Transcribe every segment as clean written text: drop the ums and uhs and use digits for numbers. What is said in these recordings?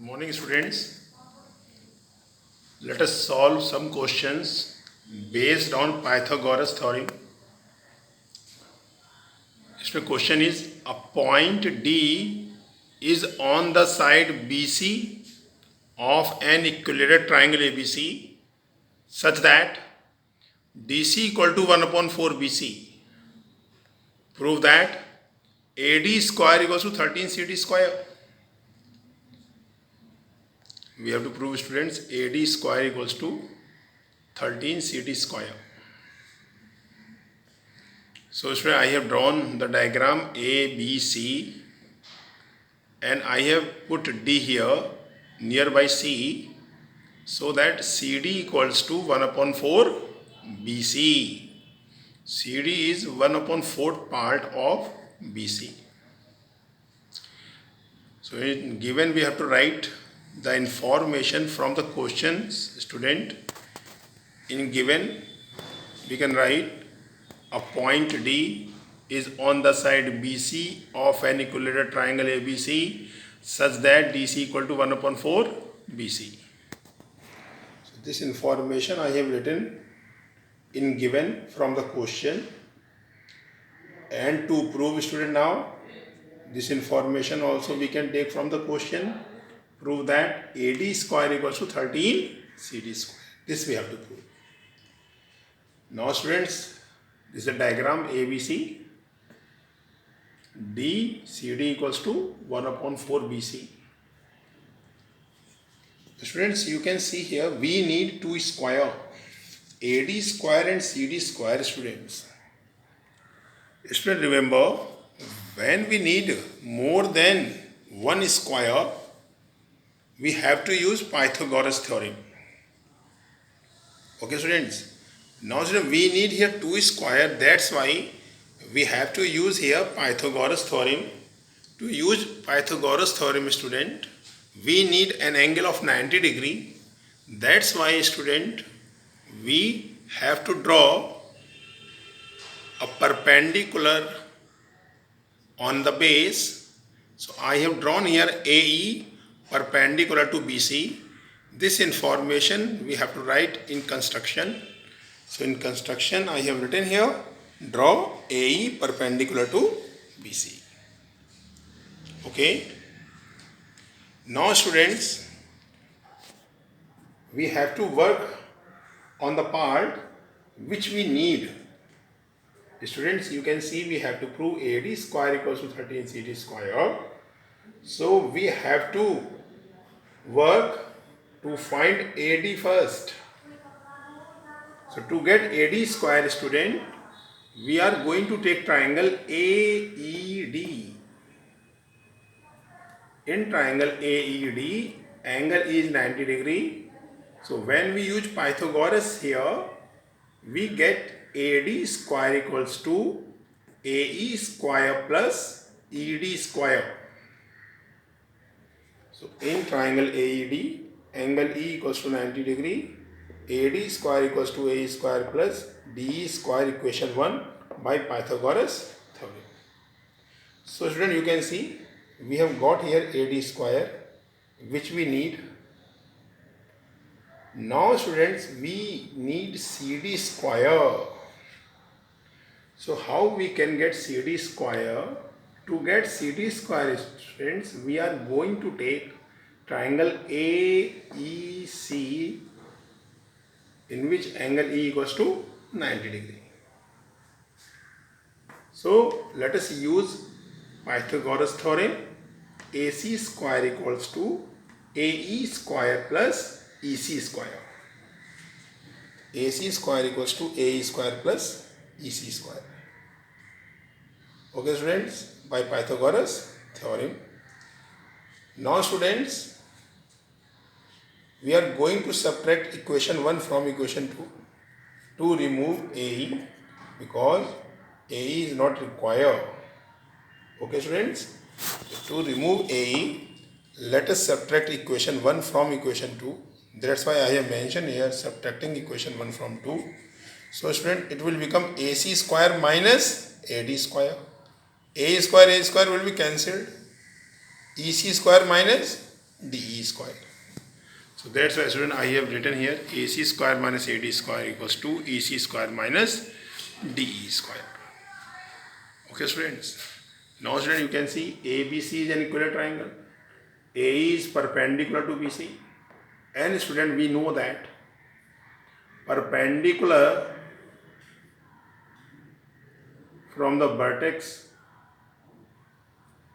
morning, students. Let us solve some questions based on Pythagoras theorem. The question is, a point D is on the side BC of an equilateral triangle ABC such that DC equal to 1 upon 4 BC. Prove that AD square equals to 13 CD square. We have to prove, students, AD square equals to 13 CD square. So students, I have drawn the diagram A, B, C, and I have put D here nearby C, so that CD equals to 1 upon 4 BC. CD is 1 upon 4th part of BC. So in given, we have to write the information from the questions, student. In given, we can write a point D is on the side BC of an equilateral triangle ABC such that DC equal to 1 upon 4 BC. So this information I have written in given from the question, and to prove, student, now this information also we can take from the question. Prove that AD square equals to 13 CD square. This we have to prove. Now students, this is a diagram ABC. D CD equals to 1 upon 4 BC. Students, you can see here we need two square, AD square and CD square, students. Students, remember, when we need more than one square, we have to use Pythagoras theorem. Okay, students. Now, students, we need here two square. That's why we have to use here Pythagoras theorem. To use Pythagoras theorem, student, we need an angle of 90 degree. That's why, student, we have to draw a perpendicular on the base. So I have drawn here AE perpendicular to BC. This information we have to write in construction. So in construction, I have written here, draw AE perpendicular to BC. Okay. Now students, we have to work on the part which we need. Students, you can see we have to prove AD square equals to 13 CD square. So we have to work to find AD first. So to get AD square, student, we are going to take triangle AED. In triangle AED, angle is 90 degree. So when we use Pythagoras here, we get AD square equals to AE square plus ED square. So in triangle AED, angle E equals to 90 degree, AD square equals to AE square plus DE square, equation 1 by Pythagoras theorem. So student, you can see we have got here AD square which we need. Now students, we need CD square. So how we can get CD square? To get CD square, students, we are going to take triangle AEC in which angle E equals to 90 degree. So let us use Pythagoras theorem. AC square equals to AE square plus EC square. AC square equals to AE square plus EC square. Okay, students, by Pythagoras theorem. Now students, we are going to subtract equation 1 from equation 2 to remove AE, because AE is not required. Okay, students, to remove AE, let us subtract equation 1 from equation 2. That's why I have mentioned here subtracting equation 1 from 2. So student, it will become AC square minus AD square. A square will be cancelled. EC square minus DE square. So that's why student I have written here AC square minus AD square equals to EC square minus DE square. Okay students. Now student you can see ABC is an equilateral triangle. AE is perpendicular to BC. And student we know that perpendicular from the vertex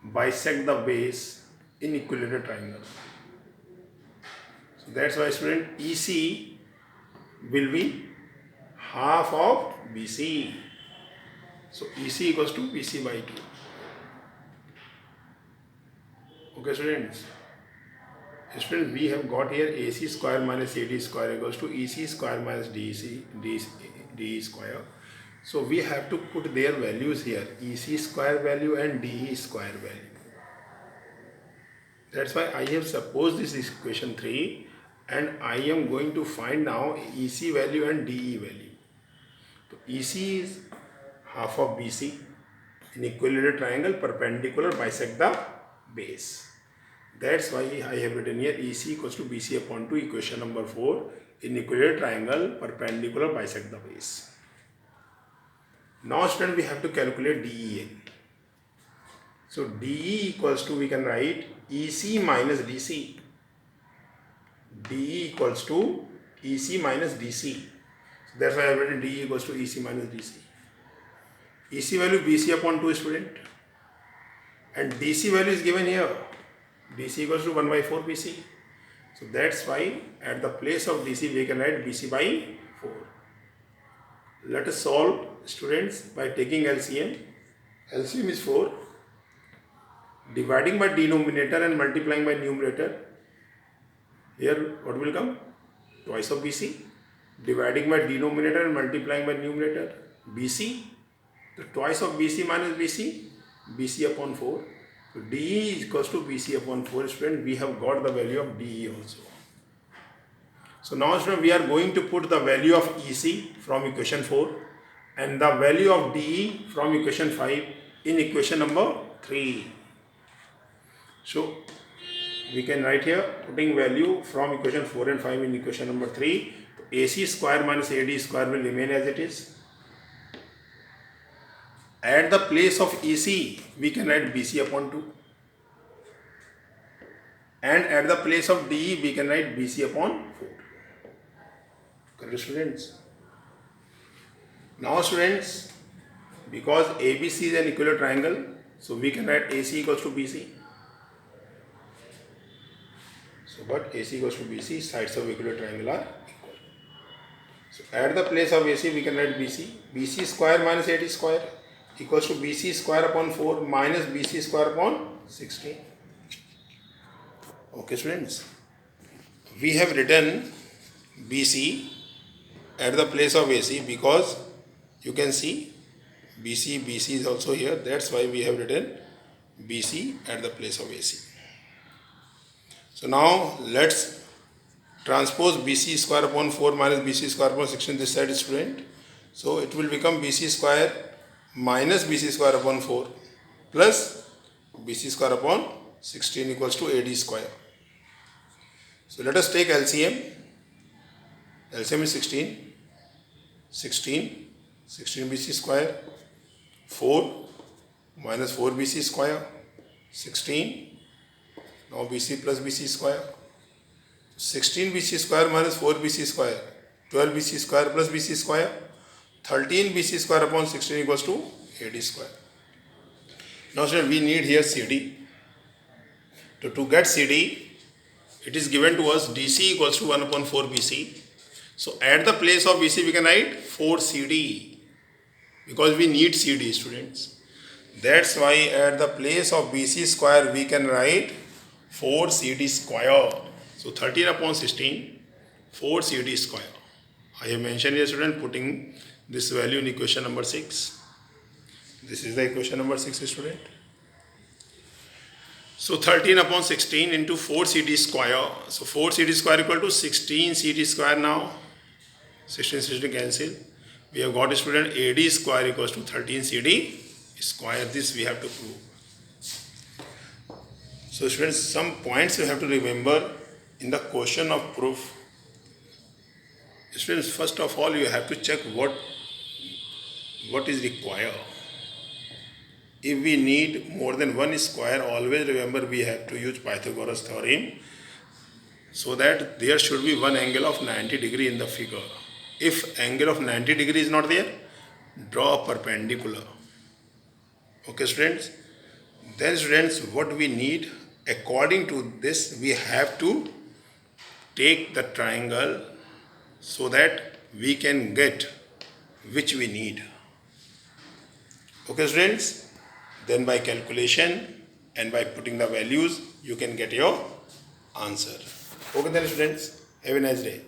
bisect the base in equilateral triangle. So that's why student EC will be half of BC. So EC equals to BC by 2. Okay students. Students, we have got here AC square minus AD square equals to EC square minus DE square. So we have to put their values here, EC square value and DE square value. That's why I have supposed this is equation 3 and I am going to find now EC value and DE value. So EC is half of BC in equilateral triangle perpendicular bisect the base. That's why I have written here EC equals to BC upon 2, equation number 4, in equilateral triangle perpendicular bisect the base. Now student we have to calculate DE. So DE equals to, we can write EC minus DC. DE equals to EC minus DC. So that's why I have written DE equals to EC minus DC. EC value BC upon 2 student. And DC value is given here. DC equals to 1 by 4 BC. So that's why at the place of DC we can write BC by 4. Let us solve students by taking LCM. LCM is 4. Dividing by denominator and multiplying by numerator. Here what will come? Twice of BC. Dividing by denominator and multiplying by numerator. BC. So twice of BC minus BC. BC upon 4. So DE is equals to BC upon 4 student. We have got the value of DE also. So now student we are going to put the value of EC from equation 4 and the value of DE from equation 5 in equation number 3. So we can write here putting value from equation 4 and 5 in equation number 3. AC square minus AD square will remain as it is. At the place of EC, we can write BC upon 2. And at the place of DE, we can write BC upon 4. Correct students? Now students, because ABC is an equilateral triangle, so we can write AC equals to BC. So but AC equals to BC, sides of equilateral triangle are equal. So at the place of AC, we can write BC. BC square minus AD square equals to BC square upon 4 minus BC square upon 16. Okay students, we have written BC at the place of AC because you can see BC is also here. That's why we have written BC at the place of AC. So now let's transpose BC square upon 4 minus BC square upon 16 this side student. So it will become BC square minus BC square upon 4 plus BC square upon 16 equals to AD square. So let us take LCM. LCM is 16 BC square, 4 minus 4 BC square, 16, now BC plus BC square. 16 BC square minus 4 BC square, 12 BC square plus BC square, 13 BC square upon 16 equals to AD square. Now student, we need here CD. To get CD, it is given to us DC equals to 1 upon 4 BC. So at the place of BC we can write 4 CD because we need CD students. That's why at the place of BC square we can write 4 CD square. So 13 upon 16, 4 CD square. I have mentioned here student putting this value in equation number 6. This is the equation number 6 student. So 13 upon 16 into 4 CD square. So 4 CD square equal to 16 CD square now. 16 CD cancel. We have got a student AD square equals to 13 CD square. This we have to prove. So students, some points you have to remember in the question of proof. Students, first of all, you have to check what is required. If we need more than one square, always remember we have to use Pythagoras theorem, so that there should be one angle of 90 degree in the figure. If angle of 90 degree is not there, draw a perpendicular. Okay students? Then students, what we need, according to this, we have to take the triangle so that we can get which we need. Okay students? Then by calculation and by putting the values, you can get your answer. Okay then students, have a nice day.